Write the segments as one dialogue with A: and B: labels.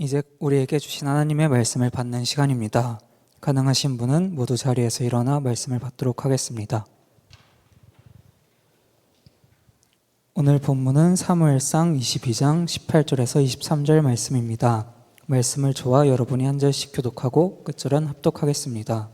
A: 이제 우리에게 주신 하나님의 말씀을 받는 시간입니다. 가능하신 분은 모두 자리에서 일어나 말씀을 받도록 하겠습니다. 오늘 본문은 사무엘상 22장 18절에서 23절 말씀입니다. 말씀을 저와 여러분이 한 절씩 교독하고 끝절은 합독하겠습니다.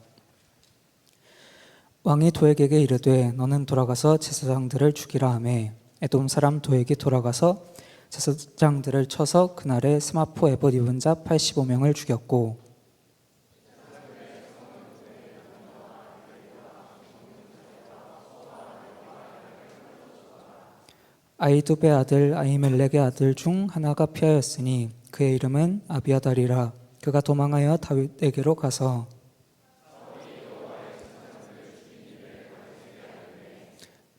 A: 왕이 도액에게 이르되 너는 돌아가서 제사장들을 죽이라 하매 에돔 사람 도액이 돌아가서 제사장들을 쳐서 그날에 스마포 에봇 입은 자 85명을 죽였고 아이두베 아들 아히멜렉의 아들 중 하나가 피하였으니 그의 이름은 아비아달이라. 그가 도망하여 다윗에게로 가서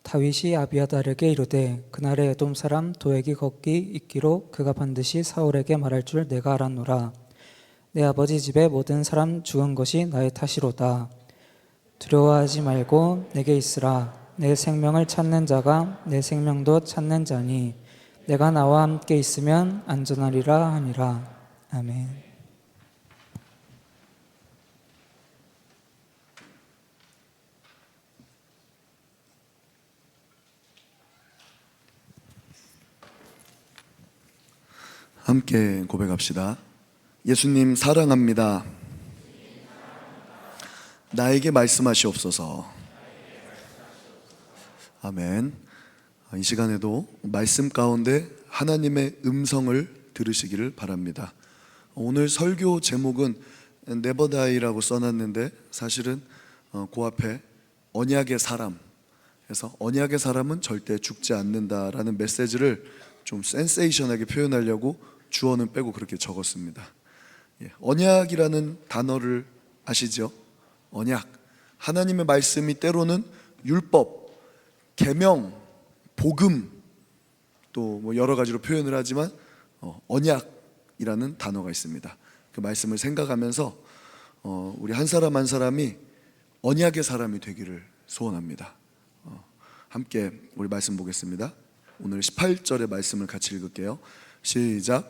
A: 다윗이 아비아달에게 이르되 그날에 에돔 사람 도액이 거기 있기로 그가 반드시 사울에게 말할 줄 내가 알았노라. 내 아버지 집에 모든 사람 죽은 것이 나의 탓이로다. 두려워하지 말고 내게 있으라. 내 생명을 찾는 자가 내 생명도 찾는 자니 내가 나와 함께 있으면 안전하리라 하니라. 아멘.
B: 함께 고백합시다. 예수님 사랑합니다. 나에게 말씀하시옵소서. 아멘. 이 시간에도 말씀 가운데 하나님의 음성을 들으시기를 바랍니다. 오늘 설교 제목은 Never Die라고 써놨는데 사실은 그 앞에 언약의 사람, 그래서 언약의 사람은 절대 죽지 않는다라는 메시지를 좀 센세이션하게 표현하려고 주어는 빼고 그렇게 적었습니다. 언약이라는 단어를 아시죠? 언약, 하나님의 말씀이 때로는 율법, 계명, 복음, 또 뭐 여러 가지로 표현을 하지만 언약이라는 단어가 있습니다. 그 말씀을 생각하면서 우리 한 사람 한 사람이 언약의 사람이 되기를 소원합니다. 함께 우리 말씀 보겠습니다. 오늘 18절의 말씀을 같이 읽을게요. 시작.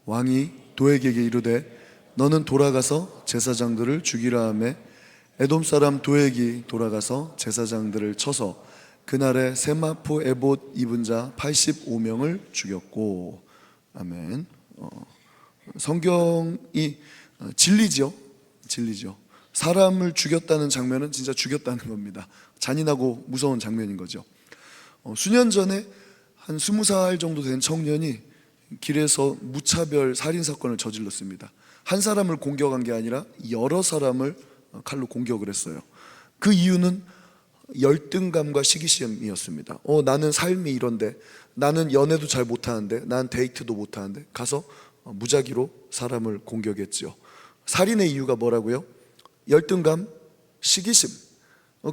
B: 왕이 도액에게 이르되 너는 돌아가서 제사장들을 죽이라 하매 에돔 사람 도액이 돌아가서 제사장들을 쳐서 그날에 세마포 에봇 입은 자 85명을 죽였고. 아멘. 성경이 진리죠. 사람을 죽였다는 장면은 진짜 죽였다는 겁니다. 잔인하고 무서운 장면인 거죠. 수년 전에 한 20살 정도 된 청년이 길에서 무차별 살인사건을 저질렀습니다. 한 사람을 공격한 게 아니라 여러 사람을 칼로 공격을 했어요. 그 이유는 열등감과 시기심이었습니다. 나는 삶이 이런데, 나는 연애도 잘 못하는데, 난 데이트도 못하는데 가서 무작위로 사람을 공격했죠. 살인의 이유가 뭐라고요? 열등감, 시기심.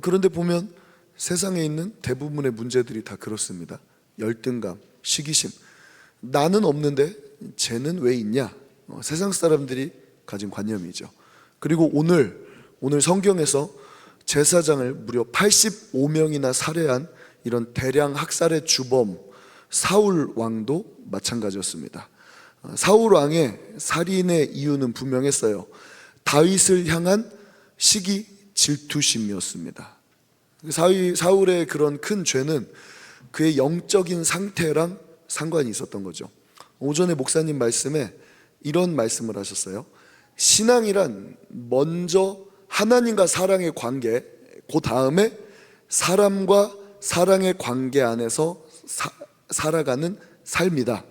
B: 그런데 보면 세상에 있는 대부분의 문제들이 다 그렇습니다. 열등감, 시기심. 나는 없는데 쟤는 왜 있냐? 세상 사람들이 가진 관념이죠. 그리고 오늘 성경에서 제사장을 무려 85명이나 살해한 이런 대량 학살의 주범 사울 왕도 마찬가지였습니다. 사울 왕의 살인의 이유는 분명했어요. 다윗을 향한 시기, 질투심이었습니다. 사울의 그런 큰 죄는 그의 영적인 상태랑 상관이 있었던 거죠. 오전에 목사님 말씀에 이런 말씀을 하셨어요. 신앙이란 먼저 하나님과 사랑의 관계, 그 다음에 사람과 사랑의 관계 안에서 살아가는 삶이다.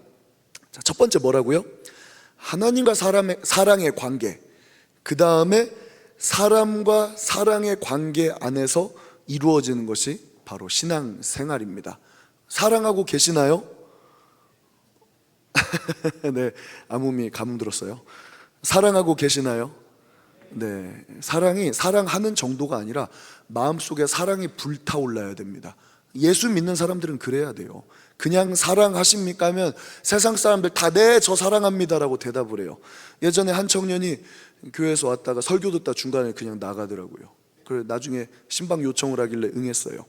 B: 자, 첫 번째 뭐라고요? 하나님과 사랑의 관계, 그 다음에 사람과 사랑의 관계 안에서 이루어지는 것이 바로 신앙생활입니다. 사랑하고 계시나요? 네, 아무미 가뭄 들었어요. 사랑하고 계시나요? 네, 사랑하는 정도가 아니라 마음속에 사랑이 불타올라야 됩니다. 예수 믿는 사람들은 그래야 돼요. 그냥 사랑하십니까 하면 세상 사람들 다 네, 저 사랑합니다라고 대답을 해요. 예전에 한 청년이 교회에서 왔다가 설교 듣다 중간에 그냥 나가더라고요. 그래 나중에 신방 요청을 하길래 응했어요.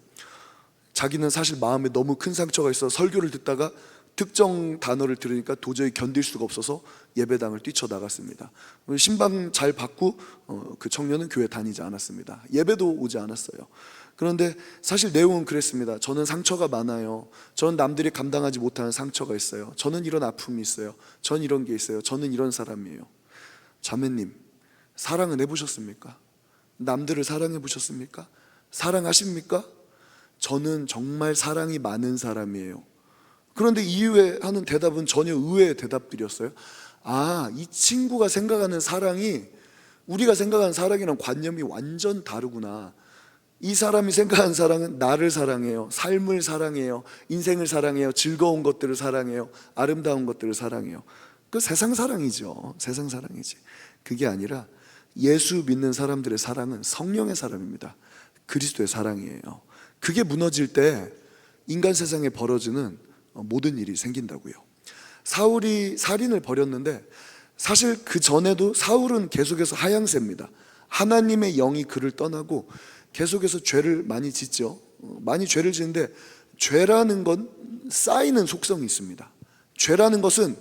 B: 자기는 사실 마음에 너무 큰 상처가 있어 설교를 듣다가 특정 단어를 들으니까 도저히 견딜 수가 없어서 예배당을 뛰쳐나갔습니다. 신방 잘 받고 그 청년은 교회 다니지 않았습니다. 예배도 오지 않았어요. 그런데 사실 내용은 그랬습니다. 저는 상처가 많아요. 저는 남들이 감당하지 못하는 상처가 있어요. 저는 이런 아픔이 있어요. 저는 이런 게 있어요. 저는 이런 사람이에요. 자매님, 사랑은 해보셨습니까? 남들을 사랑해 보셨습니까? 사랑하십니까? 저는 정말 사랑이 많은 사람이에요. 그런데 이후에 하는 대답은 전혀 의외의 대답들이었어요. 아, 이 친구가 생각하는 사랑이 우리가 생각하는 사랑이랑 관념이 완전 다르구나. 이 사람이 생각하는 사랑은 나를 사랑해요. 삶을 사랑해요. 인생을 사랑해요. 즐거운 것들을 사랑해요. 아름다운 것들을 사랑해요. 그 세상 사랑이죠. 세상 사랑이지. 그게 아니라 예수 믿는 사람들의 사랑은 성령의 사랑입니다. 그리스도의 사랑이에요. 그게 무너질 때 인간 세상에 벌어지는 모든 일이 생긴다고요. 사울이 살인을 벌였는데 사실 그 전에도 사울은 계속해서 하향세입니다. 하나님의 영이 그를 떠나고 계속해서 죄를 많이 짓죠. 많이 죄를 짓는데 죄라는 건 쌓이는 속성이 있습니다. 죄라는 것은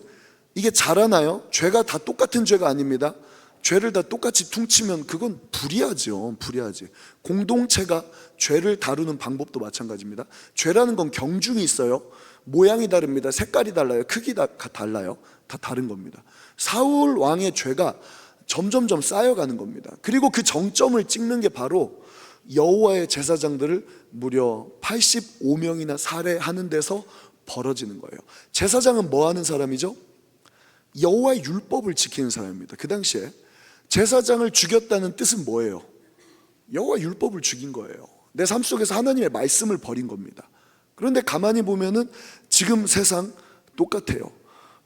B: 이게 자라나요? 죄가 다 똑같은 죄가 아닙니다. 죄를 다 똑같이 퉁치면 그건 불의하죠. 불의하지. 공동체가 죄를 다루는 방법도 마찬가지입니다. 죄라는 건 경중이 있어요. 모양이 다릅니다. 색깔이 달라요. 크기가 달라요. 다 다른 겁니다. 사울 왕의 죄가 점점점 쌓여가는 겁니다. 그리고 그 정점을 찍는 게 바로 여호와의 제사장들을 무려 85명이나 살해하는 데서 벌어지는 거예요. 제사장은 뭐 하는 사람이죠? 여호와의 율법을 지키는 사람입니다. 그 당시에 제사장을 죽였다는 뜻은 뭐예요? 여호와 율법을 죽인 거예요. 내 삶 속에서 하나님의 말씀을 버린 겁니다. 그런데 가만히 보면은 지금 세상 똑같아요.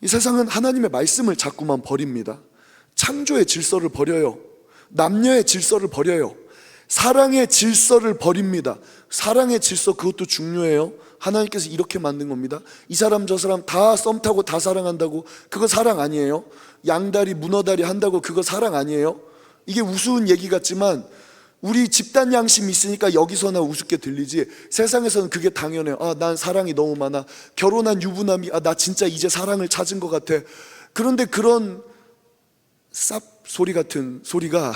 B: 이 세상은 하나님의 말씀을 자꾸만 버립니다. 창조의 질서를 버려요. 남녀의 질서를 버려요. 사랑의 질서를 버립니다. 사랑의 질서, 그것도 중요해요. 하나님께서 이렇게 만든 겁니다. 이 사람 저 사람 다 썸 타고 다 사랑한다고 그거 사랑 아니에요. 양다리 문어다리 한다고 그거 사랑 아니에요. 이게 우스운 얘기 같지만 우리 집단 양심이 있으니까 여기서나 우습게 들리지 세상에서는 그게 당연해요. 아, 난 사랑이 너무 많아. 결혼한 유부남이 나 진짜 이제 사랑을 찾은 것 같아. 그런데 그런 쌉 소리 같은 소리가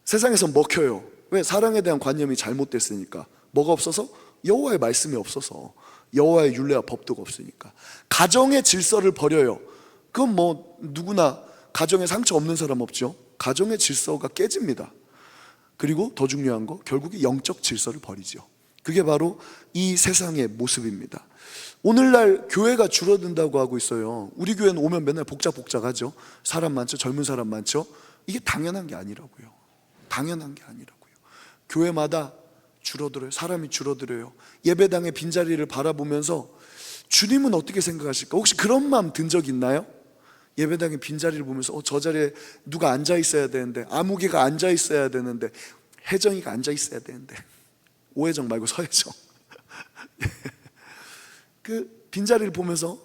B: 세상에서 먹혀요. 왜? 사랑에 대한 관념이 잘못됐으니까. 뭐가 없어서? 여호와의 말씀이 없어서. 여호와의 율례와 법도가 없으니까. 가정의 질서를 버려요. 그건 뭐 누구나 가정에 상처 없는 사람 없죠. 가정의 질서가 깨집니다. 그리고 더 중요한 거, 결국에 영적 질서를 버리죠. 그게 바로 이 세상의 모습입니다. 오늘날 교회가 줄어든다고 하고 있어요. 우리 교회는 오면 맨날 복작복작하죠. 사람 많죠. 젊은 사람 많죠. 이게 당연한 게 아니라고요. 당연한 게 아니라고요. 교회마다 줄어들어요. 사람이 줄어들어요. 예배당의 빈자리를 바라보면서 주님은 어떻게 생각하실까? 혹시 그런 마음 든 적 있나요? 예배당의 빈자리를 보면서 저 자리에 누가 앉아 있어야 되는데, 아무개가 앉아 있어야 되는데, 혜정이가 앉아 있어야 되는데, 오혜정 말고 서혜정. 그 빈자리를 보면서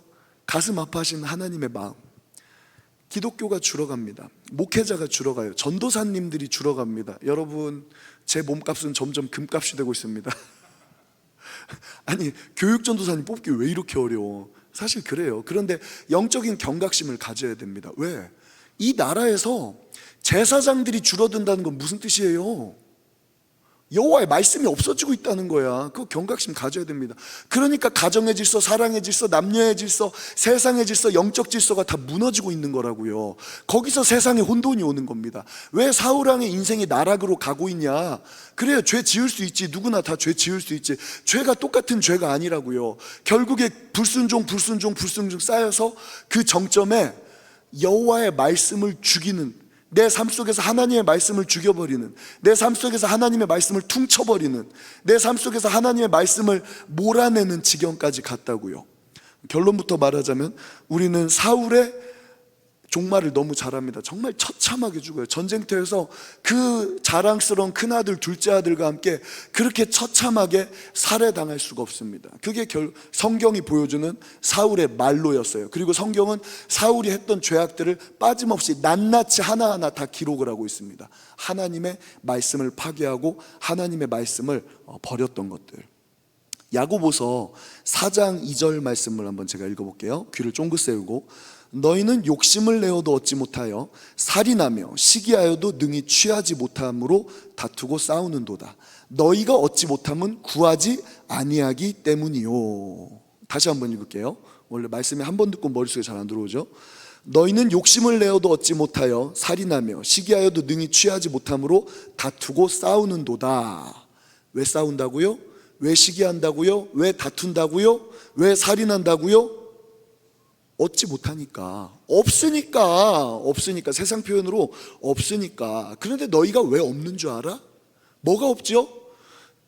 B: 가슴 아파하시는 하나님의 마음. 기독교가 줄어갑니다. 목회자가 줄어가요. 전도사님들이 줄어갑니다. 여러분, 제 몸값은 점점 금값이 되고 있습니다. 아니, 교육전도사님 뽑기 왜 이렇게 어려워? 사실 그래요. 그런데 영적인 경각심을 가져야 됩니다. 왜? 이 나라에서 제사장들이 줄어든다는 건 무슨 뜻이에요? 여호와의 말씀이 없어지고 있다는 거야. 그 경각심 가져야 됩니다. 그러니까 가정의 질서, 사랑의 질서, 남녀의 질서, 세상의 질서, 영적 질서가 다 무너지고 있는 거라고요. 거기서 세상에 혼돈이 오는 겁니다. 왜 사울왕의 인생이 나락으로 가고 있냐? 그래요, 죄 지을 수 있지. 누구나 다 죄 지을 수 있지. 죄가 똑같은 죄가 아니라고요. 결국에 불순종 쌓여서 그 정점에 여호와의 말씀을 죽이는, 내 삶 속에서 하나님의 말씀을 죽여버리는, 내 삶 속에서 하나님의 말씀을 퉁쳐버리는, 내 삶 속에서 하나님의 말씀을 몰아내는 지경까지 갔다고요. 결론부터 말하자면 우리는 사울의 종말을 너무 잘합니다. 정말 처참하게 죽어요. 전쟁터에서 그 자랑스러운 큰아들, 둘째 아들과 함께 그렇게 처참하게 살해당할 수가 없습니다. 그게 성경이 보여주는 사울의 말로였어요. 그리고 성경은 사울이 했던 죄악들을 빠짐없이 낱낱이 하나하나 다 기록을 하고 있습니다. 하나님의 말씀을 파괴하고 하나님의 말씀을 버렸던 것들. 야고보서 4장 2절 말씀을 한번 제가 읽어볼게요. 귀를 쫑긋 세우고, 너희는 욕심을 내어도 얻지 못하여 살인하며 시기하여도 능히 취하지 못함으로 다투고 싸우는도다. 너희가 얻지 못함은 구하지 아니하기 때문이요. 다시 한번 읽을게요. 원래 말씀이 한 번 듣고 머릿속에 잘 안 들어오죠. 너희는 욕심을 내어도 얻지 못하여 살인하며 시기하여도 능히 취하지 못함으로 다투고 싸우는도다. 왜 싸운다고요? 왜 시기한다고요? 왜 다툰다고요? 왜 살인한다고요? 얻지 못하니까, 없으니까, 세상 표현으로 없으니까. 그런데 너희가 왜 없는 줄 알아? 뭐가 없죠?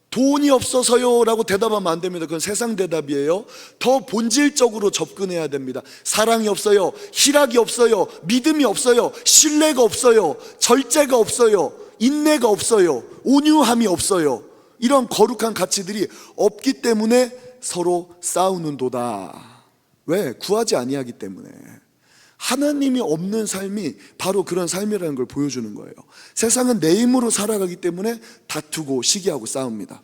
B: 돈이 없어서요 라고 대답하면 안 됩니다. 그건 세상 대답이에요. 더 본질적으로 접근해야 됩니다. 사랑이 없어요, 희락이 없어요, 믿음이 없어요, 신뢰가 없어요, 절제가 없어요, 인내가 없어요, 온유함이 없어요. 이런 거룩한 가치들이 없기 때문에 서로 싸우는도다. 왜? 구하지 아니하기 때문에. 하나님이 없는 삶이 바로 그런 삶이라는 걸 보여주는 거예요. 세상은 내 힘으로 살아가기 때문에 다투고 시기하고 싸웁니다.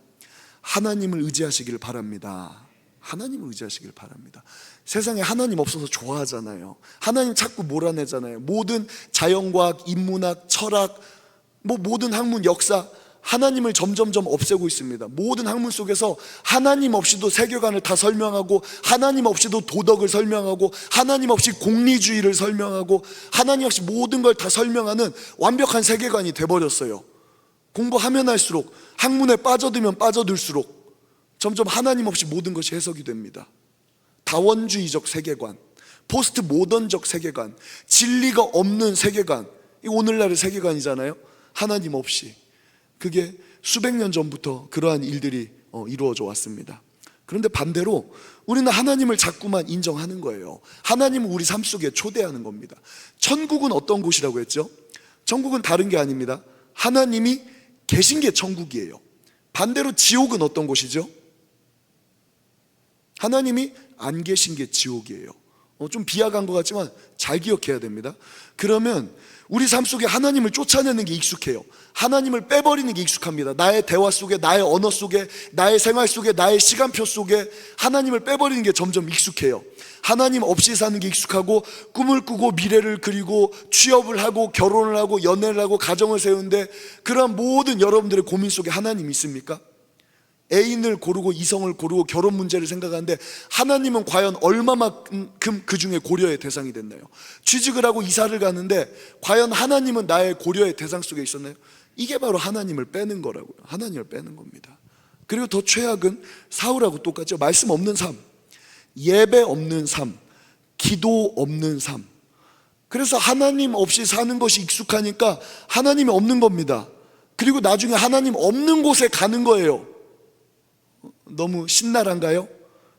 B: 하나님을 의지하시길 바랍니다. 하나님을 의지하시길 바랍니다. 세상에 하나님 없어서 좋아하잖아요. 하나님 자꾸 몰아내잖아요. 모든 자연과학, 인문학, 철학, 모든 학문, 역사, 하나님을 점점점 없애고 있습니다. 모든 학문 속에서 하나님 없이도 세계관을 다 설명하고, 하나님 없이도 도덕을 설명하고, 하나님 없이 공리주의를 설명하고, 하나님 없이 모든 걸 다 설명하는 완벽한 세계관이 돼버렸어요. 공부하면 할수록, 학문에 빠져들면 빠져들수록 점점 하나님 없이 모든 것이 해석이 됩니다. 다원주의적 세계관, 포스트 모던적 세계관, 진리가 없는 세계관, 이 오늘날의 세계관이잖아요. 하나님 없이. 그게 수백 년 전부터 그러한 일들이 이루어져 왔습니다. 그런데 반대로 우리는 하나님을 자꾸만 인정하는 거예요. 하나님을 우리 삶 속에 초대하는 겁니다. 천국은 어떤 곳이라고 했죠? 천국은 다른 게 아닙니다. 하나님이 계신 게 천국이에요. 반대로 지옥은 어떤 곳이죠? 하나님이 안 계신 게 지옥이에요. 좀 비약한 것 같지만 잘 기억해야 됩니다. 그러면 우리 삶 속에 하나님을 쫓아내는 게 익숙해요. 하나님을 빼버리는 게 익숙합니다. 나의 대화 속에, 나의 언어 속에, 나의 생활 속에, 나의 시간표 속에 하나님을 빼버리는 게 점점 익숙해요. 하나님 없이 사는 게 익숙하고, 꿈을 꾸고 미래를 그리고 취업을 하고 결혼을 하고 연애를 하고 가정을 세우는데, 그런 모든 여러분들의 고민 속에 하나님이 있습니까? 애인을 고르고 이성을 고르고 결혼 문제를 생각하는데 하나님은 과연 얼마만큼 그 중에 고려의 대상이 됐나요? 취직을 하고 이사를 가는데 과연 하나님은 나의 고려의 대상 속에 있었나요? 이게 바로 하나님을 빼는 거라고요. 하나님을 빼는 겁니다. 그리고 더 최악은 사울하고 똑같죠. 말씀 없는 삶, 예배 없는 삶, 기도 없는 삶. 그래서 하나님 없이 사는 것이 익숙하니까 하나님이 없는 겁니다. 그리고 나중에 하나님 없는 곳에 가는 거예요. 너무 신랄한가요?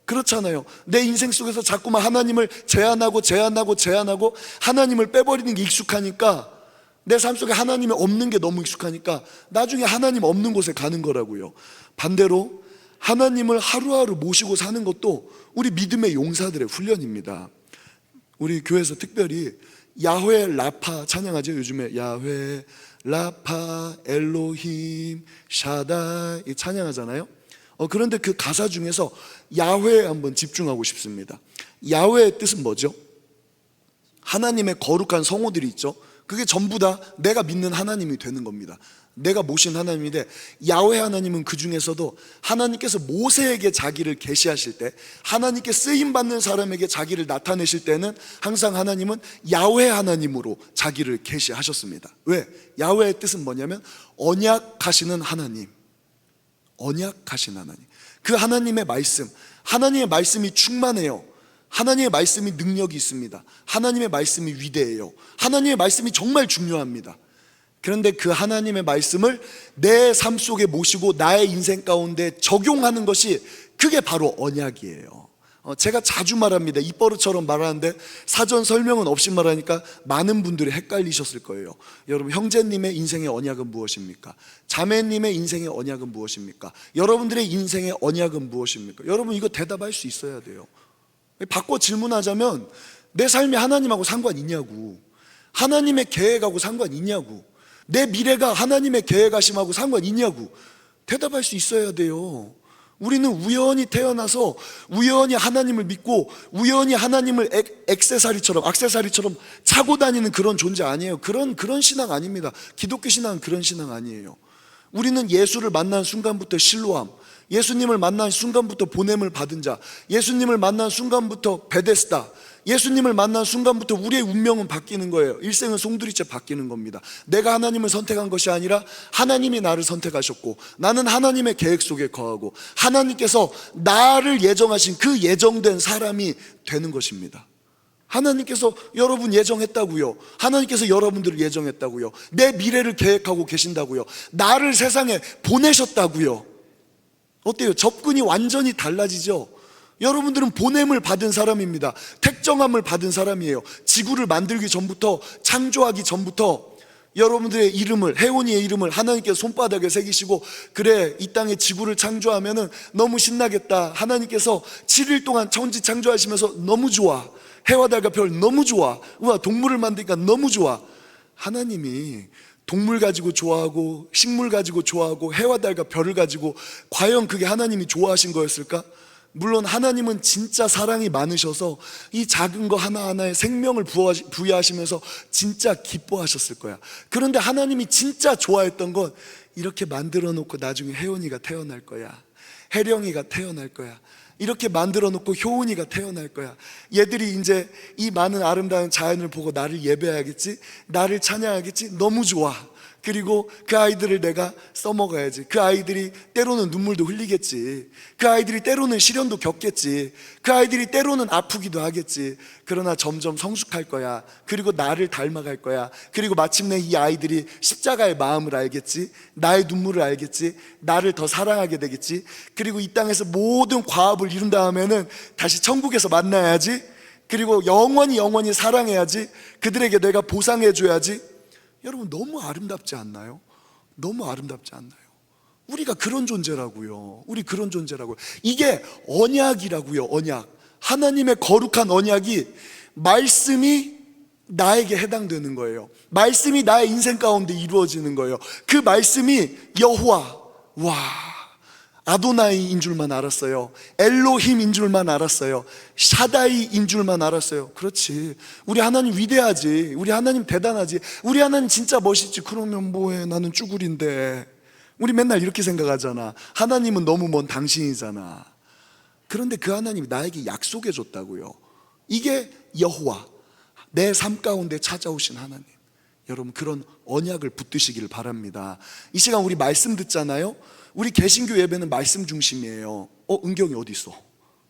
B: 그렇잖아요. 내 인생 속에서 자꾸만 하나님을 제한하고 하나님을 빼버리는 게 익숙하니까, 내 삶 속에 하나님이 없는 게 너무 익숙하니까 나중에 하나님 없는 곳에 가는 거라고요. 반대로 하나님을 하루하루 모시고 사는 것도 우리 믿음의 용사들의 훈련입니다. 우리 교회에서 특별히 야훼 라파 찬양하죠. 요즘에 야훼 라파 엘로힘 샤다 찬양하잖아요. 그런데 그 가사 중에서 야훼에 한번 집중하고 싶습니다. 야훼의 뜻은 뭐죠? 하나님의 거룩한 성호들이 있죠. 그게 전부 다 내가 믿는 하나님이 되는 겁니다. 내가 모신 하나님인데, 야훼 하나님은 그 중에서도 하나님께서 모세에게 자기를 계시하실 때, 하나님께 쓰임받는 사람에게 자기를 나타내실 때는 항상 하나님은 야훼 하나님으로 자기를 계시하셨습니다. 왜? 야훼의 뜻은 뭐냐면 언약하시는 하나님, 언약하신 하나님. 그 하나님의 말씀, 하나님의 말씀이 충만해요. 하나님의 말씀이 능력이 있습니다. 하나님의 말씀이 위대해요. 하나님의 말씀이 정말 중요합니다. 그런데 그 하나님의 말씀을 내 삶 속에 모시고 나의 인생 가운데 적용하는 것이, 그게 바로 언약이에요. 제가 자주 말합니다. 입버릇처럼 말하는데 사전 설명은 없이 말하니까 많은 분들이 헷갈리셨을 거예요. 여러분, 형제님의 인생의 언약은 무엇입니까? 자매님의 인생의 언약은 무엇입니까? 여러분들의 인생의 언약은 무엇입니까? 여러분, 이거 대답할 수 있어야 돼요. 바꿔 질문하자면, 내 삶이 하나님하고 상관 있냐고, 하나님의 계획하고 상관 있냐고, 내 미래가 하나님의 계획하심하고 상관 있냐고 대답할 수 있어야 돼요. 우리는 우연히 태어나서 우연히 하나님을 믿고 우연히 하나님을 액세서리처럼 차고 다니는 그런 존재 아니에요. 그런 신앙 아닙니다. 기독교 신앙은 그런 신앙 아니에요. 우리는 예수를 만난 순간부터 실로암, 예수님을 만난 순간부터 보냄을 받은 자, 예수님을 만난 순간부터 베데스다, 예수님을 만난 순간부터 우리의 운명은 바뀌는 거예요. 일생은 송두리째 바뀌는 겁니다. 내가 하나님을 선택한 것이 아니라 하나님이 나를 선택하셨고, 나는 하나님의 계획 속에 거하고 하나님께서 나를 예정하신 그 예정된 사람이 되는 것입니다. 하나님께서 여러분 예정했다고요. 하나님께서 여러분들을 예정했다고요. 내 미래를 계획하고 계신다고요. 나를 세상에 보내셨다고요. 어때요? 접근이 완전히 달라지죠? 여러분들은 보냄을 받은 사람입니다. 택정함을 받은 사람이에요. 지구를 만들기 전부터, 창조하기 전부터 여러분들의 이름을, 혜원이의 이름을 하나님께서 손바닥에 새기시고, 그래 이 땅에 지구를 창조하면은 너무 신나겠다. 하나님께서 7일 동안 천지 창조하시면서 너무 좋아. 해와 달과 별 너무 좋아. 우와, 동물을 만드니까 너무 좋아. 하나님이 동물 가지고 좋아하고 식물 가지고 좋아하고 해와 달과 별을 가지고 과연 그게 하나님이 좋아하신 거였을까? 물론 하나님은 진짜 사랑이 많으셔서 이 작은 거 하나하나에 생명을 부여하시면서 진짜 기뻐하셨을 거야. 그런데 하나님이 진짜 좋아했던 건 이렇게 만들어 놓고 나중에 혜원이가 태어날 거야, 혜령이가 태어날 거야, 이렇게 만들어 놓고 효은이가 태어날 거야. 얘들이 이제 이 많은 아름다운 자연을 보고 나를 예배하겠지, 나를 찬양하겠지. 너무 좋아. 그리고 그 아이들을 내가 써먹어야지. 그 아이들이 때로는 눈물도 흘리겠지. 그 아이들이 때로는 시련도 겪겠지. 그 아이들이 때로는 아프기도 하겠지. 그러나 점점 성숙할 거야. 그리고 나를 닮아갈 거야. 그리고 마침내 이 아이들이 십자가의 마음을 알겠지. 나의 눈물을 알겠지. 나를 더 사랑하게 되겠지. 그리고 이 땅에서 모든 과업을 이룬 다음에는 다시 천국에서 만나야지. 그리고 영원히 사랑해야지. 그들에게 내가 보상해줘야지. 여러분, 너무 아름답지 않나요? 너무 아름답지 않나요? 우리가 그런 존재라고요. 우리 그런 존재라고요. 이게 언약이라고요. 언약. 하나님의 거룩한 언약이 말씀이 나에게 해당되는 거예요. 말씀이 나의 인생 가운데 이루어지는 거예요. 그 말씀이 여호와, 와, 아도나이인 줄만 알았어요. 엘로힘인 줄만 알았어요. 샤다이인 줄만 알았어요. 그렇지, 우리 하나님 위대하지. 우리 하나님 대단하지. 우리 하나님 진짜 멋있지. 그러면 뭐해, 나는 쭈구리인데. 우리 맨날 이렇게 생각하잖아. 하나님은 너무 먼 당신이잖아. 그런데 그 하나님이 나에게 약속해 줬다고요. 이게 여호와, 내 삶 가운데 찾아오신 하나님. 여러분, 그런 언약을 붙드시기를 바랍니다. 이 시간 우리 말씀 듣잖아요. 우리 개신교 예배는 말씀 중심이에요. 은경이 어디 있어?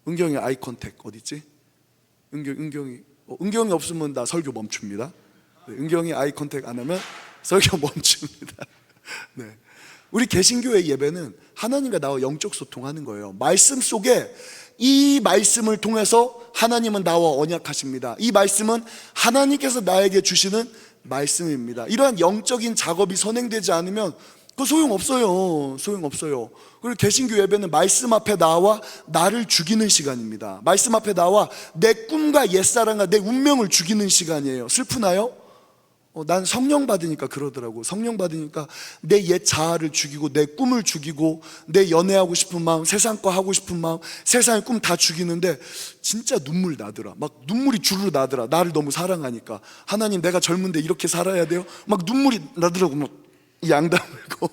B: 은경이 아이 컨택 어디 있지? 은경이 없으면 나 설교 멈춥니다. 네, 은경이 아이 컨택 안 하면 설교 멈춥니다. 네. 우리 개신교의 예배는 하나님과 나와 영적 소통하는 거예요. 말씀 속에, 이 말씀을 통해서 하나님은 나와 언약하십니다. 이 말씀은 하나님께서 나에게 주시는 말씀입니다. 이러한 영적인 작업이 선행되지 않으면 그거 소용없어요. 그리고 개신교 예배는 말씀 앞에 나와 나를 죽이는 시간입니다. 말씀 앞에 나와 내 꿈과 옛사랑과 내 운명을 죽이는 시간이에요. 슬프나요? 난 성령 받으니까 그러더라고. 성령 받으니까 내 옛 자아를 죽이고 내 꿈을 죽이고 내 연애하고 싶은 마음, 세상 거 하고 싶은 마음, 세상의 꿈 다 죽이는데 진짜 눈물 나더라. 막 눈물이 주르르 나더라. 나를 너무 사랑하니까. 하나님, 내가 젊은데 이렇게 살아야 돼요? 막 눈물이 나더라고. 막 양다물고.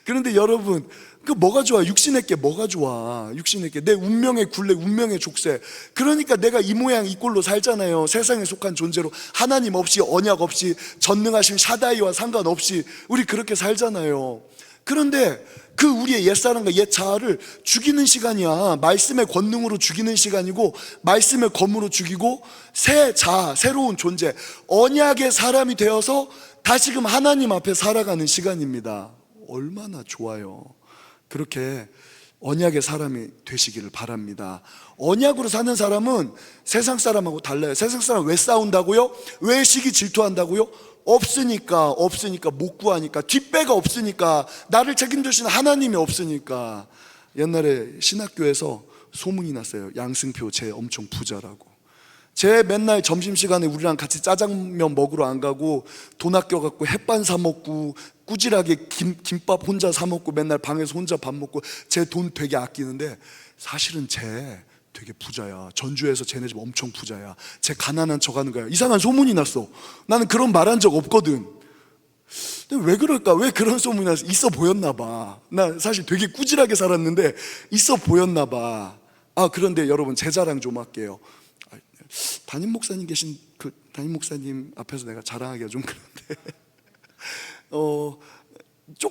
B: 그런데 여러분, 그 뭐가 좋아? 육신의 게 뭐가 좋아? 육신의 게 내 운명의 굴레, 운명의 족쇄. 그러니까 내가 이 모양 이 꼴로 살잖아요. 세상에 속한 존재로 하나님 없이, 언약 없이, 전능하신 샤다이와 상관없이 우리 그렇게 살잖아요. 그런데 그 우리의 옛사람과 옛 자아를 죽이는 시간이야. 말씀의 권능으로 죽이는 시간이고, 말씀의 검으로 죽이고, 새 자아, 새로운 존재, 언약의 사람이 되어서 다시금 하나님 앞에 살아가는 시간입니다. 얼마나 좋아요. 그렇게 언약의 사람이 되시기를 바랍니다. 언약으로 사는 사람은 세상 사람하고 달라요. 세상 사람 왜 싸운다고요? 왜 시기 질투한다고요? 없으니까 못 구하니까, 뒷배가 없으니까, 나를 책임져주시는 하나님이 없으니까. 옛날에 신학교에서 소문이 났어요. 양승표 쟤 엄청 부자라고. 쟤 맨날 점심시간에 우리랑 같이 짜장면 먹으러 안 가고 돈 아껴갖고 햇반 사 먹고 꾸질하게 김밥 혼자 사 먹고 맨날 방에서 혼자 밥 먹고 쟤 돈 되게 아끼는데 사실은 쟤 되게 부자야. 전주에서 쟤네 집 엄청 부자야. 쟤 가난한 척 하는 거야. 이상한 소문이 났어. 나는 그런 말 한 적 없거든. 근데 왜 그럴까? 왜 그런 소문이 났어? 있어 보였나 봐. 나 사실 되게 꾸질하게 살았는데 있어 보였나 봐. 그런데 여러분 제 자랑 좀 할게요. 담임 목사님 계신 그 담임 목사님 앞에서 내가 자랑하기가 좀 그런데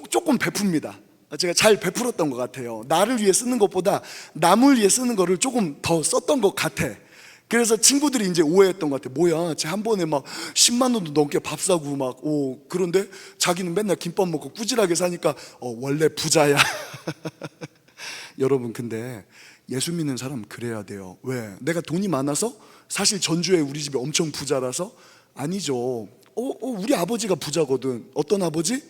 B: 조금 베풉니다. 제가 잘 베풀었던 것 같아요. 나를 위해 쓰는 것보다 남을 위해 쓰는 거를 조금 더 썼던 것 같아. 그래서 친구들이 이제 오해했던 것 같아. 뭐야, 쟤 한 번에 막 10만 원도 넘게 밥 사고 막 그런데 자기는 맨날 김밥 먹고 꾸질하게 사니까 원래 부자야. 여러분, 근데 예수 믿는 사람 그래야 돼요. 왜? 내가 돈이 많아서? 사실 전주에 우리 집이 엄청 부자라서? 아니죠. 우리 아버지가 부자거든. 어떤 아버지?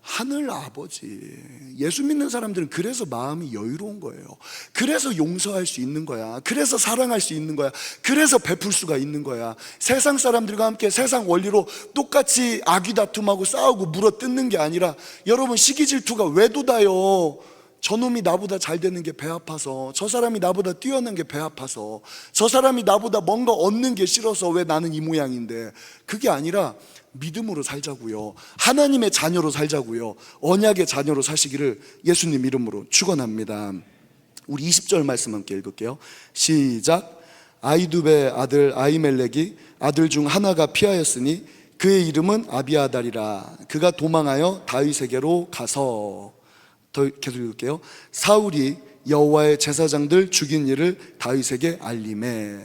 B: 하늘 아버지. 예수 믿는 사람들은 그래서 마음이 여유로운 거예요. 그래서 용서할 수 있는 거야. 그래서 사랑할 수 있는 거야. 그래서 베풀 수가 있는 거야. 세상 사람들과 함께 세상 원리로 똑같이 악의 다툼하고 싸우고 물어뜯는 게 아니라, 여러분, 시기 질투가 왜 돋아요? 저놈이 나보다 잘 되는 게 배 아파서, 저 사람이 나보다 뛰어난 게 배 아파서, 저 사람이 나보다 뭔가 얻는 게 싫어서 왜 나는 이 모양인데, 그게 아니라 믿음으로 살자고요. 하나님의 자녀로 살자고요. 언약의 자녀로 사시기를 예수님 이름으로 축원합니다. 우리 20절 말씀 함께 읽을게요. 시작. 아이두베 아들 아히멜렉이 아들 중 하나가 피하였으니 그의 이름은 아비아달이라. 그가 도망하여 다윗에게로 가서, 더 계속 읽을게요. 사울이 여호와의 제사장들 죽인 일을 다윗에게 알림해.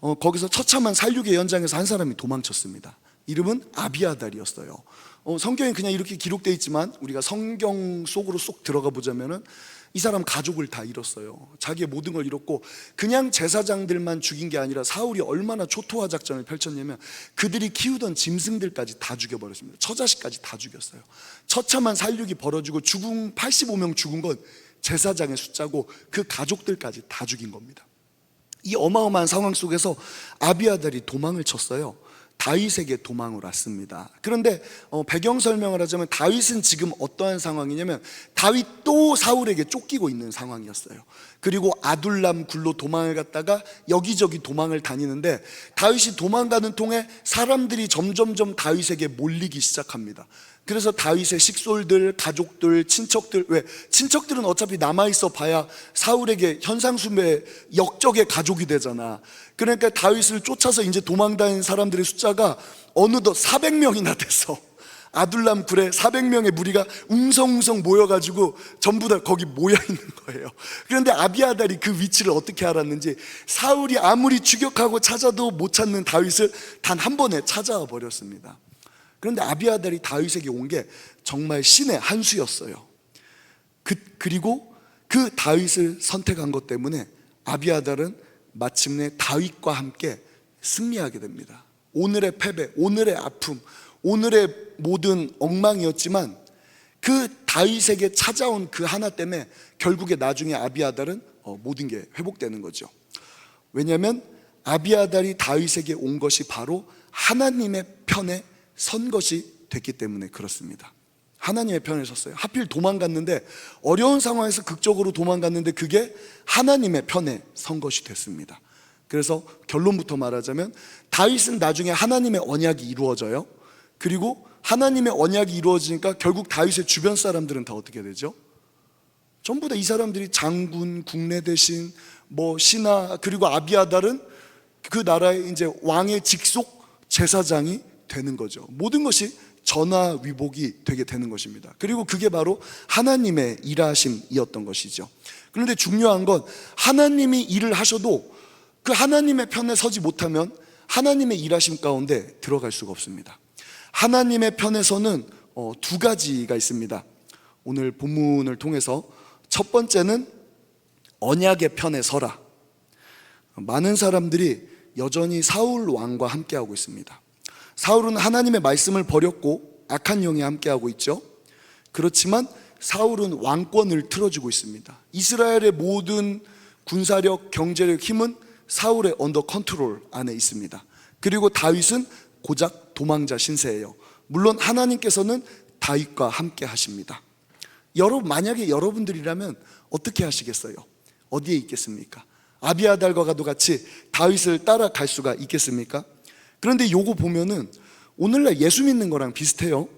B: 거기서 처참한 살육의 현장에서 한 사람이 도망쳤습니다. 이름은 아비아달이었어요. 성경에 그냥 이렇게 기록되어 있지만 우리가 성경 속으로 쏙 들어가 보자면은 이 사람 가족을 다 잃었어요. 자기의 모든 걸 잃었고, 그냥 제사장들만 죽인 게 아니라 사울이 얼마나 초토화 작전을 펼쳤냐면 그들이 키우던 짐승들까지 다 죽여버렸습니다. 처자식까지 다 죽였어요. 처참한 살육이 벌어지고 85명 죽은 건 제사장의 숫자고 그 가족들까지 다 죽인 겁니다. 이 어마어마한 상황 속에서 아비아달이 도망을 쳤어요. 다윗에게 도망을 왔습니다. 그런데 배경 설명을 하자면 다윗은 지금 어떠한 상황이냐면 다윗도 사울에게 쫓기고 있는 상황이었어요. 그리고 아둘람 굴로 도망을 갔다가 여기저기 도망을 다니는데, 다윗이 도망가는 통에 사람들이 점점점 다윗에게 몰리기 시작합니다. 그래서 다윗의 식솔들, 가족들, 친척들, 왜? 친척들은 어차피 남아있어 봐야 사울에게 현상수배 역적의 가족이 되잖아. 그러니까 다윗을 쫓아서 이제 도망다니는 사람들의 숫자가 어느덧 400명이나 됐어. 아둘람 굴에 400명의 무리가 웅성웅성 모여가지고 전부 다 거기 모여있는 거예요. 그런데 아비아달이 그 위치를 어떻게 알았는지, 사울이 아무리 추격하고 찾아도 못 찾는 다윗을 단 한 번에 찾아와 버렸습니다. 그런데 아비아달이 다윗에게 온 게 정말 신의 한 수였어요. 그리고 그 다윗을 선택한 것 때문에 아비아달은 마침내 다윗과 함께 승리하게 됩니다. 오늘의 패배, 오늘의 아픔, 오늘의 모든 엉망이었지만 그 다윗에게 찾아온 그 하나 때문에 결국에 나중에 아비아달은 모든 게 회복되는 거죠. 왜냐하면 아비아달이 다윗에게 온 것이 바로 하나님의 편에 선 것이 됐기 때문에 그렇습니다. 하나님의 편에 섰어요. 하필 도망갔는데, 어려운 상황에서 극적으로 도망갔는데 그게 하나님의 편에 선 것이 됐습니다. 그래서 결론부터 말하자면 다윗은 나중에 하나님의 언약이 이루어져요. 그리고 하나님의 언약이 이루어지니까 결국 다윗의 주변 사람들은 다 어떻게 되죠? 전부 다 이 사람들이 장군, 국내 대신, 신하, 그리고 아비아달은 그 나라의 이제 왕의 직속 제사장이 되는 거죠. 모든 것이 전화위복이 되게 되는 것입니다. 그리고 그게 바로 하나님의 일하심이었던 것이죠. 그런데 중요한 건 하나님이 일을 하셔도 그 하나님의 편에 서지 못하면 하나님의 일하심 가운데 들어갈 수가 없습니다. 하나님의 편에서는 두 가지가 있습니다. 오늘 본문을 통해서 첫 번째는 언약의 편에 서라. 많은 사람들이 여전히 사울 왕과 함께하고 있습니다. 사울은 하나님의 말씀을 버렸고 악한 영에 함께하고 있죠. 그렇지만 사울은 왕권을 틀어주고 있습니다. 이스라엘의 모든 군사력, 경제력, 힘은 사울의 언더 컨트롤 안에 있습니다. 그리고 다윗은 고작 도망자 신세예요. 물론 하나님께서는 다윗과 함께 하십니다. 여러분, 만약에 여러분들이라면 어떻게 하시겠어요? 어디에 있겠습니까? 아비아달과도 같이 다윗을 따라갈 수가 있겠습니까? 그런데 요거 보면은 오늘날 예수 믿는 거랑 비슷해요.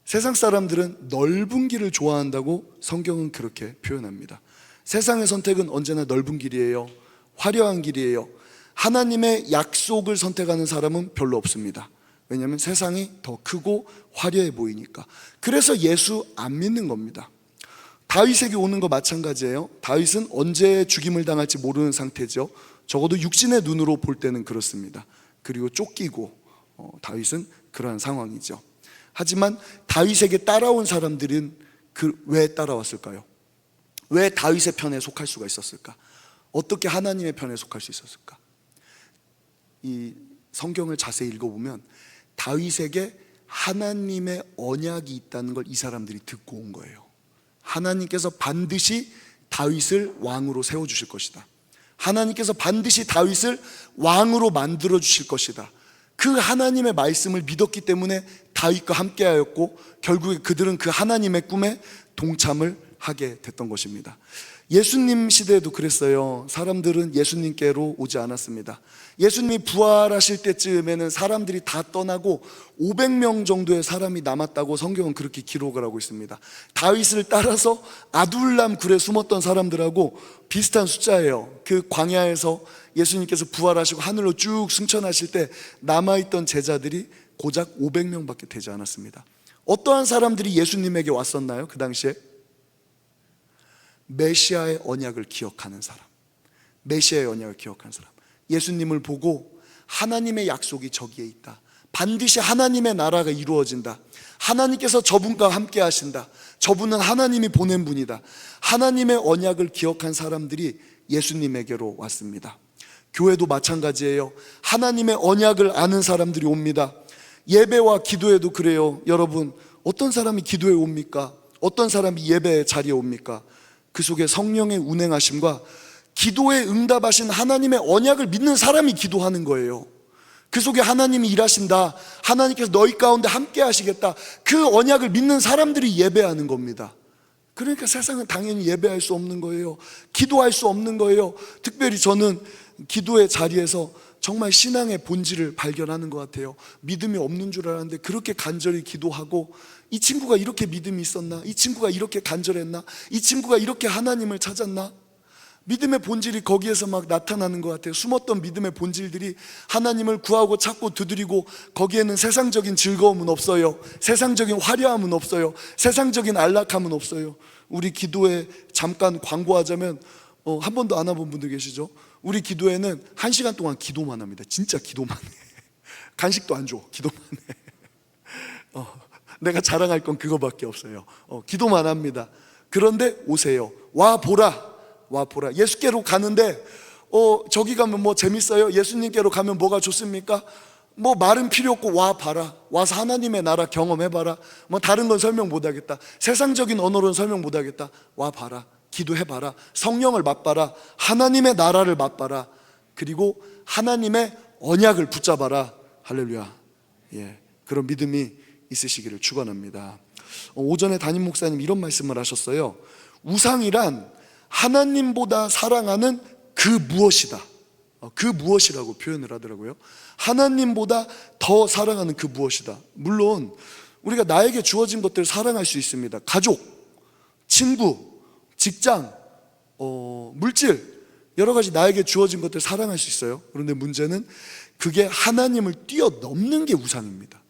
B: 세상 사람들은 넓은 길을 좋아한다고 성경은 그렇게 표현합니다. 세상의 선택은 언제나 넓은 길이에요. 화려한 길이에요. 하나님의 약속을 선택하는 사람은 별로 없습니다. 왜냐하면 세상이 더 크고 화려해 보이니까. 그래서 예수 안 믿는 겁니다. 다윗에게 오는 거 마찬가지예요. 다윗은 언제 죽임을 당할지 모르는 상태죠. 적어도 육신의 눈으로 볼 때는 그렇습니다. 그리고 쫓기고 다윗은 그러한 상황이죠. 하지만 다윗에게 따라온 사람들은 왜 따라왔을까요? 왜 다윗의 편에 속할 수가 있었을까? 어떻게 하나님의 편에 속할 수 있었을까? 이 성경을 자세히 읽어보면 다윗에게 하나님의 언약이 있다는 걸 이 사람들이 듣고 온 거예요. 하나님께서 반드시 다윗을 왕으로 세워주실 것이다. 하나님께서 반드시 다윗을 왕으로 만들어 주실 것이다. 그 하나님의 말씀을 믿었기 때문에 다윗과 함께하였고 결국에 그들은 그 하나님의 꿈에 동참을 하게 됐던 것입니다. 예수님 시대에도 그랬어요. 사람들은 예수님께로 오지 않았습니다. 예수님이 부활하실 때쯤에는 사람들이 다 떠나고 500명 정도의 사람이 남았다고 성경은 그렇게 기록을 하고 있습니다. 다윗을 따라서 아둘람 굴에 숨었던 사람들하고 비슷한 숫자예요. 그 광야에서 예수님께서 부활하시고 하늘로 쭉 승천하실 때 남아있던 제자들이 고작 500명밖에 되지 않았습니다. 어떠한 사람들이 예수님에게 왔었나요? 그 당시에 메시아의 언약을 기억하는 사람, 메시아의 언약을 기억하는 사람, 예수님을 보고 하나님의 약속이 저기에 있다, 반드시 하나님의 나라가 이루어진다, 하나님께서 저분과 함께 하신다, 저분은 하나님이 보낸 분이다, 하나님의 언약을 기억한 사람들이 예수님에게로 왔습니다. 교회도 마찬가지예요. 하나님의 언약을 아는 사람들이 옵니다. 예배와 기도에도 그래요. 여러분, 어떤 사람이 기도에 옵니까? 어떤 사람이 예배 자리에 옵니까? 그 속에 성령의 운행하심과 기도에 응답하신 하나님의 언약을 믿는 사람이 기도하는 거예요. 그 속에 하나님이 일하신다, 하나님께서 너희 가운데 함께 하시겠다, 그 언약을 믿는 사람들이 예배하는 겁니다. 그러니까 세상은 당연히 예배할 수 없는 거예요. 기도할 수 없는 거예요. 특별히 저는 기도의 자리에서 정말 신앙의 본질을 발견하는 것 같아요. 믿음이 없는 줄 알았는데 그렇게 간절히 기도하고, 이 친구가 이렇게 믿음이 있었나? 이 친구가 이렇게 간절했나? 이 친구가 이렇게 하나님을 찾았나? 믿음의 본질이 거기에서 막 나타나는 것 같아요. 숨었던 믿음의 본질들이 하나님을 구하고 찾고 두드리고, 거기에는 세상적인 즐거움은 없어요. 세상적인 화려함은 없어요. 세상적인 안락함은 없어요. 우리 기도에 잠깐 광고하자면 한 번도 안 와본 분들 계시죠? 우리 기도회는 1시간 동안 기도만 합니다. 진짜 기도만 해. 간식도 안 줘. 기도만 해. 내가 자랑할 건 그거밖에 없어요. 기도만 합니다. 그런데 오세요. 와 보라. 와 보라. 예수께로 가는데 저기 가면 뭐 재밌어요? 예수님께로 가면 뭐가 좋습니까? 뭐 말은 필요 없고 와 봐라. 와서 하나님의 나라 경험해봐라. 뭐 다른 건 설명 못하겠다. 세상적인 언어로는 설명 못하겠다. 와 봐라. 기도해봐라. 성령을 맛봐라. 하나님의 나라를 맛봐라. 그리고 하나님의 언약을 붙잡아라. 할렐루야. 예, 그런 믿음이 있으시기를 축원합니다. 오전에 담임 목사님 이런 말씀을 하셨어요. 우상이란 하나님보다 사랑하는 그 무엇이다. 그 무엇이라고 표현을 하더라고요. 하나님보다 더 사랑하는 그 무엇이다. 물론 우리가 나에게 주어진 것들을 사랑할 수 있습니다. 가족, 친구, 직장, 물질, 여러 가지 나에게 주어진 것들 사랑할 수 있어요. 그런데 문제는 그게 하나님을 뛰어넘는 게 우상입니다.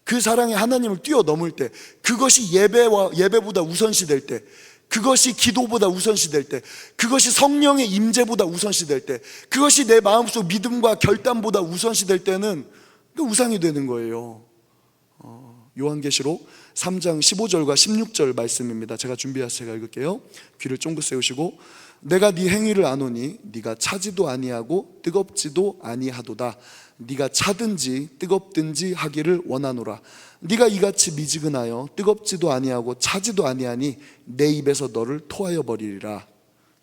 B: 그 사랑이 하나님을 뛰어넘을 때, 그것이 예배보다 우선시 될 때, 그것이 기도보다 우선시 될 때, 그것이 성령의 임재보다 우선시 될 때, 그것이 내 마음속 믿음과 결단보다 우선시 될 때는 그 우상이 되는 거예요. 요한계시록 3장 15절과 16절 말씀입니다. 제가 준비해서 제가 읽을게요. 귀를 쫑긋 세우시고, 내가 네 행위를 아노니 네가 차지도 아니하고 뜨겁지도 아니하도다. 네가 차든지 뜨겁든지 하기를 원하노라. 네가 이같이 미지근하여 뜨겁지도 아니하고 차지도 아니하니 내 입에서 너를 토하여 버리리라.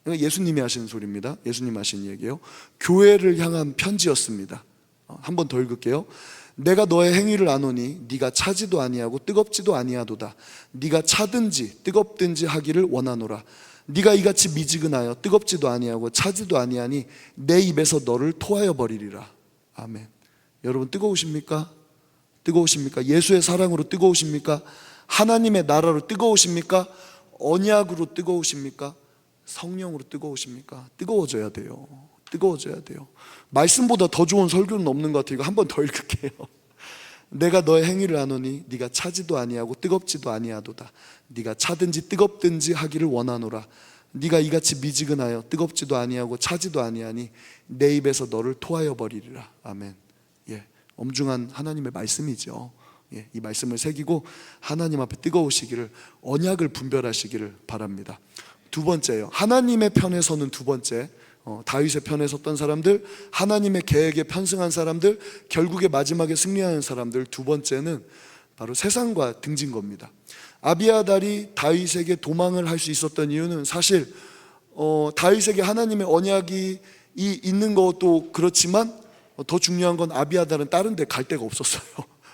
B: 이거 예수님이 하시는 소리입니다. 예수님 하신 얘기예요. 교회를 향한 편지였습니다. 한 번 더 읽을게요. 내가 너의 행위를 아노니 네가 차지도 아니하고 뜨겁지도 아니하도다. 네가 차든지 뜨겁든지 하기를 원하노라. 네가 이같이 미지근하여 뜨겁지도 아니하고 차지도 아니하니 내 입에서 너를 토하여 버리리라. 아멘. 여러분 뜨거우십니까? 뜨거우십니까? 예수의 사랑으로 뜨거우십니까? 하나님의 나라로 뜨거우십니까? 언약으로 뜨거우십니까? 성령으로 뜨거우십니까? 뜨거워져야 돼요. 뜨거워져야 돼요. 말씀보다 더 좋은 설교는 없는 것 같아요. 이거 한 번 더 읽을게요. 내가 너의 행위를 아노니 네가 차지도 아니하고 뜨겁지도 아니하도다. 네가 차든지 뜨겁든지 하기를 원하노라. 네가 이같이 미지근하여 뜨겁지도 아니하고 차지도 아니하니 내 입에서 너를 토하여 버리리라. 아멘. 예, 엄중한 하나님의 말씀이죠. 예, 이 말씀을 새기고 하나님 앞에 뜨거우시기를, 언약을 분별하시기를 바랍니다. 두 번째요, 하나님의 편에 서는 두 번째, 다윗의 편에 섰던 사람들, 하나님의 계획에 편승한 사람들, 결국에 마지막에 승리하는 사람들. 두 번째는 바로 세상과 등진 겁니다. 아비아달이 다윗에게 도망을 할 수 있었던 이유는 사실 다윗에게 하나님의 언약이 있는 것도 그렇지만 더 중요한 건 아비아달은 다른 데 갈 데가 없었어요.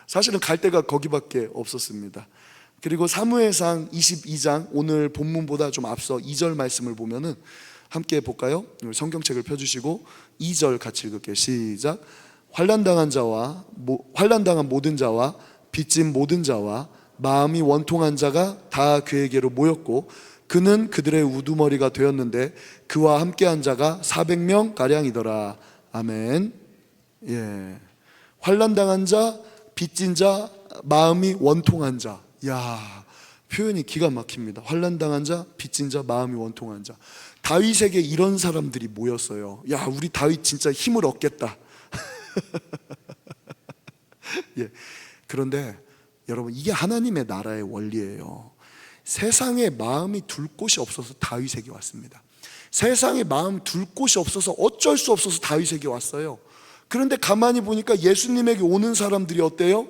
B: 사실은 갈 데가 거기밖에 없었습니다. 그리고 사무엘상 22장, 오늘 본문보다 좀 앞서 2절 말씀을 보면은 함께 볼까요? 성경책을 펴주시고 2절 같이 읽을게요. 시작. 환난당한 모든 자와 빚진 모든 자와 마음이 원통한 자가 다 그에게로 모였고 그는 그들의 우두머리가 되었는데 그와 함께한 자가 400명 가량이더라. 아멘. 예, 환난당한 자, 빚진 자, 마음이 원통한 자. 야, 표현이 기가 막힙니다. 환난당한 자, 빚진 자, 마음이 원통한 자. 다윗에게 이런 사람들이 모였어요. 야, 우리 다윗 진짜 힘을 얻겠다. 예. 그런데 여러분, 이게 하나님의 나라의 원리예요. 세상에 마음이 둘 곳이 없어서 다윗에게 왔습니다. 세상에 마음 둘 곳이 없어서 어쩔 수 없어서 다윗에게 왔어요. 그런데 가만히 보니까 예수님에게 오는 사람들이 어때요?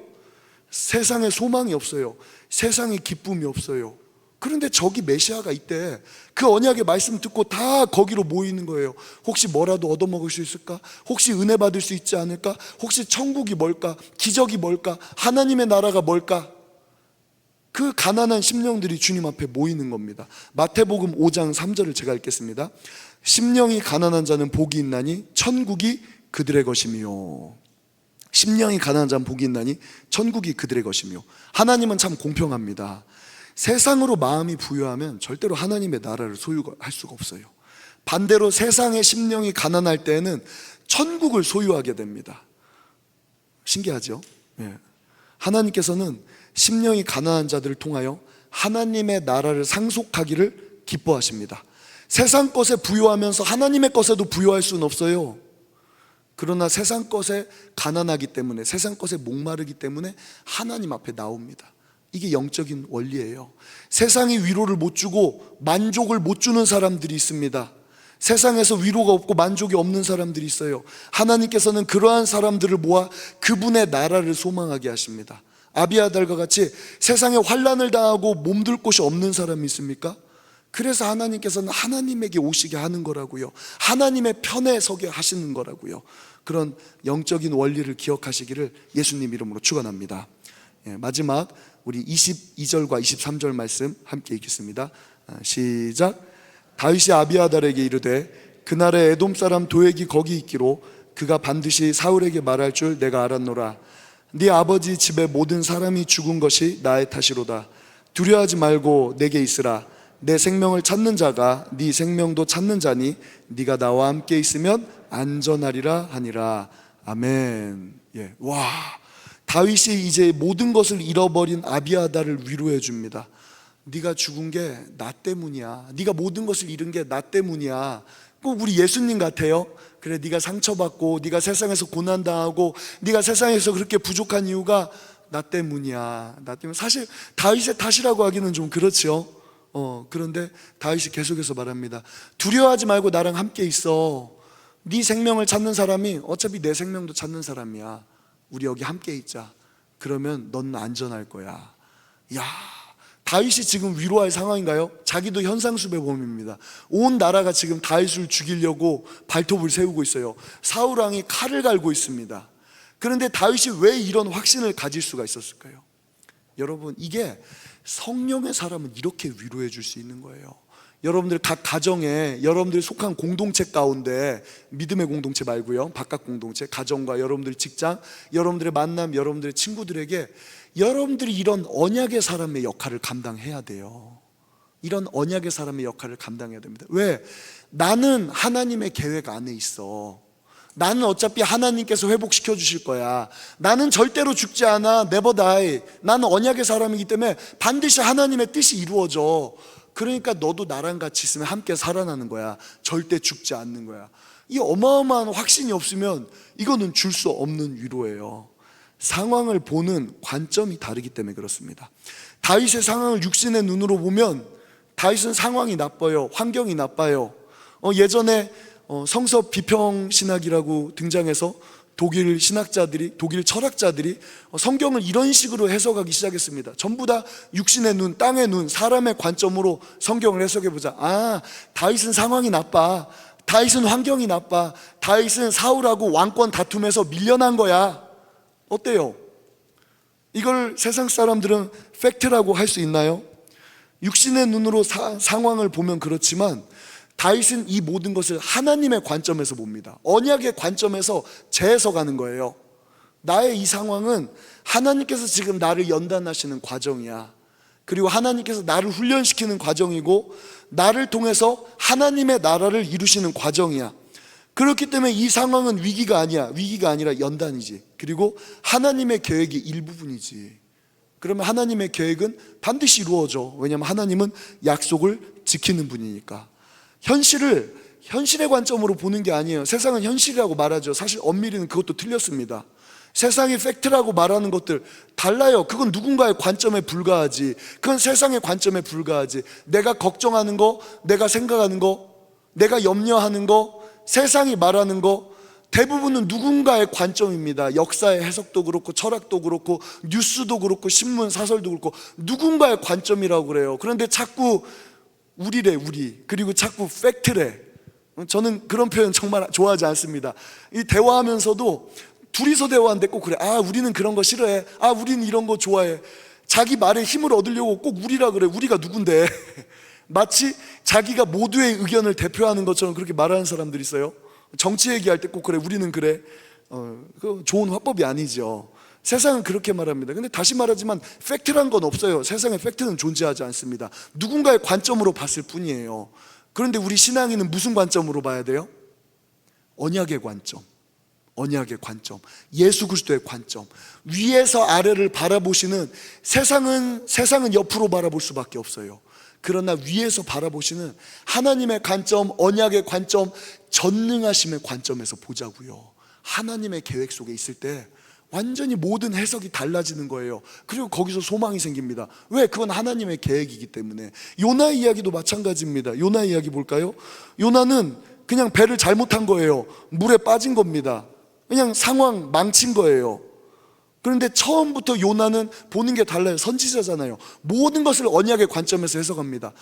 B: 세상에 소망이 없어요. 세상에 기쁨이 없어요. 그런데 저기 메시아가 있대. 그 언약의 말씀 듣고 다 거기로 모이는 거예요. 혹시 뭐라도 얻어먹을 수 있을까? 혹시 은혜 받을 수 있지 않을까? 혹시 천국이 뭘까? 기적이 뭘까? 하나님의 나라가 뭘까? 그 가난한 심령들이 주님 앞에 모이는 겁니다. 마태복음 5장 3절을 제가 읽겠습니다. 심령이 가난한 자는 복이 있나니 천국이 그들의 것이며. 심령이 가난한 자는 복이 있나니 천국이 그들의 것이며. 하나님은 참 공평합니다. 세상으로 마음이 부유하면 절대로 하나님의 나라를 소유할 수가 없어요. 반대로 세상의 심령이 가난할 때에는 천국을 소유하게 됩니다. 신기하죠? 예. 하나님께서는 심령이 가난한 자들을 통하여 하나님의 나라를 상속하기를 기뻐하십니다. 세상 것에 부유하면서 하나님의 것에도 부유할 수는 없어요. 그러나 세상 것에 가난하기 때문에, 세상 것에 목마르기 때문에 하나님 앞에 나옵니다. 이게 영적인 원리예요. 세상이 위로를 못 주고 만족을 못 주는 사람들이 있습니다. 세상에서 위로가 없고 만족이 없는 사람들이 있어요. 하나님께서는 그러한 사람들을 모아 그분의 나라를 소망하게 하십니다. 아비아달과 같이 세상에 환난을 당하고 몸둘 곳이 없는 사람이 있습니까? 그래서 하나님께서는 하나님에게 오시게 하는 거라고요. 하나님의 편에 서게 하시는 거라고요. 그런 영적인 원리를 기억하시기를 예수님 이름으로 축원합니다. 예, 마지막 우리 22절과 23절 말씀 함께 읽겠습니다. 시작. 다윗이 아비아달에게 이르되 그날에 에돔 사람 도액이 거기 있기로 그가 반드시 사울에게 말할 줄 내가 알았노라. 네 아버지 집에 모든 사람이 죽은 것이 나의 탓이로다. 두려워하지 말고 내게 있으라. 내 생명을 찾는 자가 네 생명도 찾는 자니 네가 나와 함께 있으면 안전하리라 하니라. 아멘. 예. 와, 다윗이 이제 모든 것을 잃어버린 아비아달을 위로해 줍니다. 네가 죽은 게 나 때문이야. 네가 모든 것을 잃은 게 나 때문이야. 꼭 우리 예수님 같아요. 그래, 네가 상처받고 네가 세상에서 고난당하고 네가 세상에서 그렇게 부족한 이유가 나 때문이야. 나 때문에. 사실 다윗의 탓이라고 하기는 좀 그렇죠. 그런데 다윗이 계속해서 말합니다. 두려워하지 말고 나랑 함께 있어. 네 생명을 찾는 사람이 어차피 내 생명도 찾는 사람이야. 우리 여기 함께 있자. 그러면 넌 안전할 거야. 야, 다윗이 지금 위로할 상황인가요? 자기도 현상수배범입니다. 온 나라가 지금 다윗을 죽이려고 발톱을 세우고 있어요. 사울 왕이 칼을 갈고 있습니다. 그런데 다윗이 왜 이런 확신을 가질 수가 있었을까요? 여러분, 이게 성령의 사람은 이렇게 위로해 줄 수 있는 거예요. 여러분들 각 가정에 여러분들이 속한 공동체 가운데, 믿음의 공동체 말고요, 바깥 공동체, 가정과 여러분들 직장, 여러분들의 만남, 여러분들의 친구들에게 여러분들이 이런 언약의 사람의 역할을 감당해야 돼요. 이런 언약의 사람의 역할을 감당해야 됩니다. 왜? 나는 하나님의 계획 안에 있어. 나는 어차피 하나님께서 회복시켜 주실 거야. 나는 절대로 죽지 않아. Never die. 나는 언약의 사람이기 때문에 반드시 하나님의 뜻이 이루어져. 그러니까 너도 나랑 같이 있으면 함께 살아나는 거야. 절대 죽지 않는 거야. 이 어마어마한 확신이 없으면 이거는 줄 수 없는 위로예요. 상황을 보는 관점이 다르기 때문에 그렇습니다. 다윗의 상황을 육신의 눈으로 보면 다윗은 상황이 나빠요. 환경이 나빠요. 예전에 성서 비평신학이라고 등장해서 독일 신학자들이, 독일 철학자들이 성경을 이런 식으로 해석하기 시작했습니다. 전부 다 육신의 눈, 땅의 눈, 사람의 관점으로 성경을 해석해보자. 아, 다윗은 상황이 나빠. 다윗은 환경이 나빠. 다윗은 사울하고 왕권 다툼에서 밀려난 거야. 어때요? 이걸 세상 사람들은 팩트라고 할 수 있나요? 육신의 눈으로 상황을 보면 그렇지만 다윗은 이 모든 것을 하나님의 관점에서 봅니다. 언약의 관점에서 재해석하는 거예요. 나의 이 상황은 하나님께서 지금 나를 연단하시는 과정이야. 그리고 하나님께서 나를 훈련시키는 과정이고, 나를 통해서 하나님의 나라를 이루시는 과정이야. 그렇기 때문에 이 상황은 위기가 아니야. 위기가 아니라 연단이지. 그리고 하나님의 계획이 일부분이지. 그러면 하나님의 계획은 반드시 이루어져. 왜냐하면 하나님은 약속을 지키는 분이니까. 현실의 관점으로 보는 게 아니에요. 세상은 현실이라고 말하죠. 사실 엄밀히는 그것도 틀렸습니다. 세상이 팩트라고 말하는 것들 달라요. 그건 누군가의 관점에 불과하지. 그건 세상의 관점에 불과하지. 내가 걱정하는 거, 내가 생각하는 거, 내가 염려하는 거, 세상이 말하는 거, 대부분은 누군가의 관점입니다. 역사의 해석도 그렇고, 철학도 그렇고, 뉴스도 그렇고, 신문, 사설도 그렇고, 누군가의 관점이라고 그래요. 그런데 자꾸 우리래, 우리. 그리고 자꾸 팩트래. 저는 그런 표현 정말 좋아하지 않습니다. 이 대화하면서도 둘이서 대화하는데 꼭 그래. 아, 우리는 그런 거 싫어해. 아, 우리는 이런 거 좋아해. 자기 말에 힘을 얻으려고 꼭 우리라 그래. 우리가 누군데. 마치 자기가 모두의 의견을 대표하는 것처럼 그렇게 말하는 사람들이 있어요. 정치 얘기할 때 꼭 그래. 우리는 그래. 그 좋은 화법이 아니죠. 세상은 그렇게 말합니다. 근데 다시 말하지만 팩트란 건 없어요. 세상에 팩트는 존재하지 않습니다. 누군가의 관점으로 봤을 뿐이에요. 그런데 우리 신앙인은 무슨 관점으로 봐야 돼요? 언약의 관점, 언약의 관점, 예수 그리스도의 관점. 위에서 아래를 바라보시는, 세상은 옆으로 바라볼 수밖에 없어요. 그러나 위에서 바라보시는 하나님의 관점, 언약의 관점, 전능하심의 관점에서 보자고요. 하나님의 계획 속에 있을 때 완전히 모든 해석이 달라지는 거예요. 그리고 거기서 소망이 생깁니다. 왜? 그건 하나님의 계획이기 때문에. 요나 이야기도 마찬가지입니다. 요나 이야기 볼까요? 요나는 그냥 배를 잘못한 거예요. 물에 빠진 겁니다. 그냥 상황 망친 거예요. 그런데 처음부터 요나는 보는 게 달라요. 선지자잖아요. 모든 것을 언약의 관점에서 해석합니다.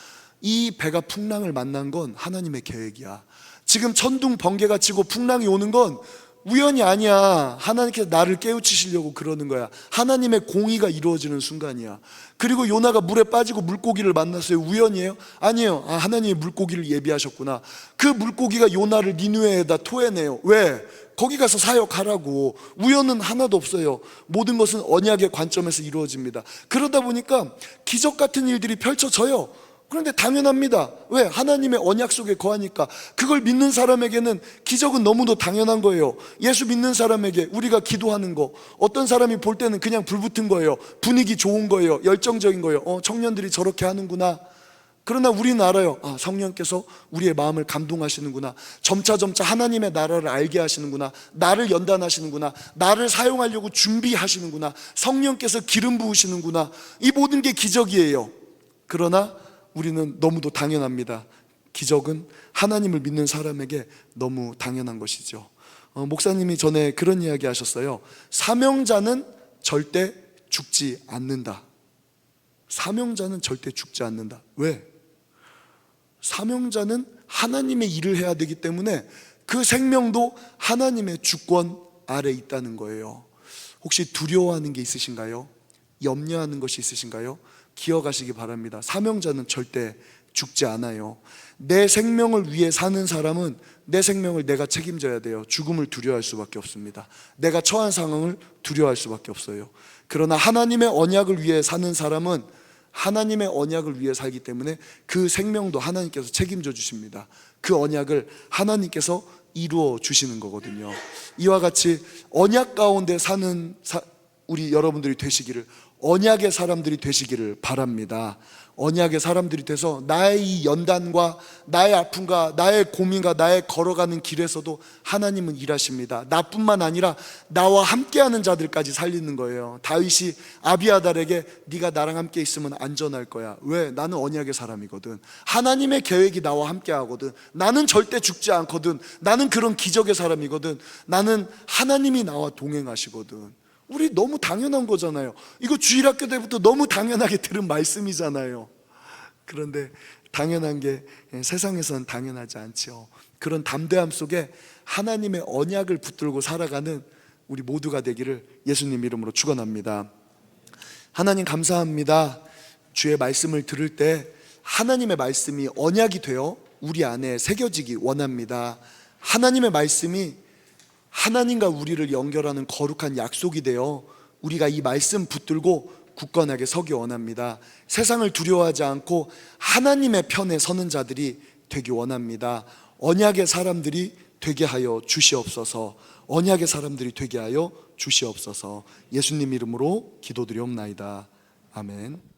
B: 이 배가 풍랑을 만난 건 하나님의 계획이야. 지금 천둥 번개가 치고 풍랑이 오는 건 우연이 아니야. 하나님께서 나를 깨우치시려고 그러는 거야. 하나님의 공의가 이루어지는 순간이야. 그리고 요나가 물에 빠지고 물고기를 만났어요. 우연이에요? 아니에요. 아, 하나님이 물고기를 예비하셨구나. 그 물고기가 요나를 니느웨에다 토해내요. 왜? 거기 가서 사역하라고. 우연은 하나도 없어요. 모든 것은 언약의 관점에서 이루어집니다. 그러다 보니까 기적 같은 일들이 펼쳐져요. 그런데 당연합니다. 왜? 하나님의 언약 속에 거하니까. 그걸 믿는 사람에게는 기적은 너무도 당연한 거예요. 예수 믿는 사람에게 우리가 기도하는 거, 어떤 사람이 볼 때는 그냥 불붙은 거예요. 분위기 좋은 거예요. 열정적인 거예요. 청년들이 저렇게 하는구나. 그러나 우리는 알아요. 아, 성령께서 우리의 마음을 감동하시는구나. 점차 하나님의 나라를 알게 하시는구나. 나를 연단하시는구나. 나를 사용하려고 준비하시는구나. 성령께서 기름 부으시는구나. 이 모든 게 기적이에요. 그러나 우리는 너무도 당연합니다. 기적은 하나님을 믿는 사람에게 너무 당연한 것이죠. 목사님이 전에 그런 이야기 하셨어요. 사명자는 절대 죽지 않는다. 사명자는 절대 죽지 않는다. 왜? 사명자는 하나님의 일을 해야 되기 때문에 그 생명도 하나님의 주권 아래 있다는 거예요. 혹시 두려워하는 게 있으신가요? 염려하는 것이 있으신가요? 기억하시기 바랍니다. 사명자는 절대 죽지 않아요. 내 생명을 위해 사는 사람은 내 생명을 내가 책임져야 돼요. 죽음을 두려워할 수밖에 없습니다. 내가 처한 상황을 두려워할 수밖에 없어요. 그러나 하나님의 언약을 위해 사는 사람은 하나님의 언약을 위해 살기 때문에 그 생명도 하나님께서 책임져 주십니다. 그 언약을 하나님께서 이루어 주시는 거거든요. 이와 같이 언약 가운데 사는 우리 여러분들이 되시기를, 언약의 사람들이 되시기를 바랍니다. 언약의 사람들이 돼서 나의 이 연단과 나의 아픔과 나의 고민과 나의 걸어가는 길에서도 하나님은 일하십니다. 나뿐만 아니라 나와 함께하는 자들까지 살리는 거예요. 다윗이 아비아달에게 네가 나랑 함께 있으면 안전할 거야. 왜? 나는 언약의 사람이거든. 하나님의 계획이 나와 함께하거든. 나는 절대 죽지 않거든. 나는 그런 기적의 사람이거든. 나는 하나님이 나와 동행하시거든. 우리 너무 당연한 거잖아요. 이거 주일학교 때부터 너무 당연하게 들은 말씀이잖아요. 그런데 당연한 게 세상에서는 당연하지 않죠. 그런 담대함 속에 하나님의 언약을 붙들고 살아가는 우리 모두가 되기를 예수님 이름으로 축원합니다. 하나님 감사합니다. 주의 말씀을 들을 때 하나님의 말씀이 언약이 되어 우리 안에 새겨지기 원합니다. 하나님의 말씀이 하나님과 우리를 연결하는 거룩한 약속이 되어 우리가 이 말씀 붙들고 굳건하게 서기 원합니다. 세상을 두려워하지 않고 하나님의 편에 서는 자들이 되기 원합니다. 언약의 사람들이 되게 하여 주시옵소서. 언약의 사람들이 되게 하여 주시옵소서. 예수님 이름으로 기도드리옵나이다. 아멘.